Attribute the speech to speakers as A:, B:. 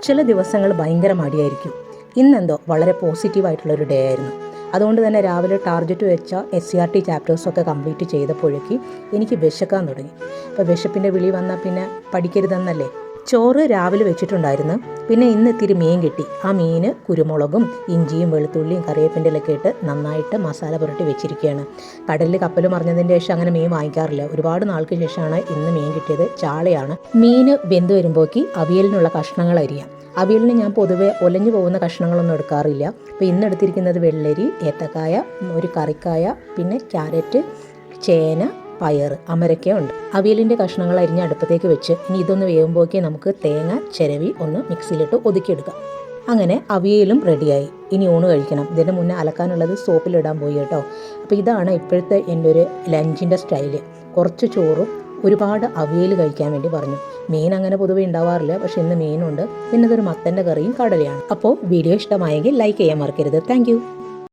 A: ചില ദിവസങ്ങൾ ഭയങ്കര മടിയായിരിക്കും. ഇന്നെന്തോ വളരെ പോസിറ്റീവായിട്ടുള്ളൊരു ഡേ ആയിരുന്നു. അതുകൊണ്ട് തന്നെ രാവിലെ ടാർഗറ്റ് വെച്ച SCRT ചാപ്റ്റേഴ്സൊക്കെ കംപ്ലീറ്റ് ചെയ്തപ്പോഴേക്ക് എനിക്ക് വിശക്കാൻ തുടങ്ങി. അപ്പോൾ വിശപ്പിൻ്റെ വിളി വന്നാൽ പിന്നെ പഠിക്കരുതെന്നല്ലേ. ചോറ് രാവിലെ വെച്ചിട്ടുണ്ടായിരുന്നു. പിന്നെ ഇന്ന് ഇത്തിരി മീൻ കിട്ടി. ആ മീൻ കുരുമുളകും ഇഞ്ചിയും വെളുത്തുള്ളിയും കറിവേപ്പിൻ്റെ ഇലയൊക്കെ ഇട്ട് നന്നായിട്ട് മസാല പുരട്ടി വെച്ചിരിക്കുകയാണ്. കടലിൽ കപ്പൽ മറിഞ്ഞതിൻ്റെ ശേഷം അങ്ങനെ മീൻ വാങ്ങിക്കാറില്ല. ഒരുപാട് നാൾക്ക് ശേഷമാണ് ഇന്ന് മീൻ കിട്ടിയത്. ചാളയാണ്. മീൻ വെന്ത് വരുമ്പോഴേക്ക് അവിയലിനുള്ള കഷ്ണങ്ങൾ അരിയാം. അവിയലിന് ഞാൻ പൊതുവെ ഒലഞ്ഞു പോകുന്ന കഷ്ണങ്ങളൊന്നും എടുക്കാറില്ല. അപ്പോൾ ഇന്ന് എടുത്തിരിക്കുന്നത് വെള്ളരി, ഏത്തക്കായ, ഒരു കറിക്കായ, പിന്നെ ക്യാരറ്റ്, ചേന, പയർ, അമരക്ക ഉണ്ട്. അവിയലിൻ്റെ കഷ്ണങ്ങൾ അരിഞ്ഞ് അടുപ്പത്തേക്ക് വെച്ച് ഇനി ഇതൊന്ന് വേകുമ്പോഴേക്ക് നമുക്ക് തേങ്ങ ചിരവി ഒന്ന് മിക്സിയിലിട്ട് ഒതുക്കിയെടുക്കാം. അങ്ങനെ അവിയലും റെഡിയായി. ഇനി ഊണ് കഴിക്കണം. ഇതിന് മുന്നേ അലക്കാനുള്ളത് സോപ്പിലിടാൻ പോയി കേട്ടോ. അപ്പോൾ ഇതാണ് ഇപ്പോഴത്തെ എൻ്റെ ഒരു ലഞ്ചിൻ്റെ സ്റ്റൈല്. കുറച്ച് ചോറും ഒരുപാട് അവിയൽ കഴിക്കാൻ വേണ്ടി പറഞ്ഞു. മീൻ അങ്ങനെ പൊതുവെ ഉണ്ടാവാറില്ല, പക്ഷെ ഇന്ന് മീനുണ്ട്. പിന്നെ ഇതൊരു മത്തൻ്റെ കറിയും കടലയാണ്. അപ്പോൾ വീഡിയോ ഇഷ്ടമായെങ്കിൽ ലൈക്ക് ചെയ്യാൻ മറക്കരുത്. താങ്ക്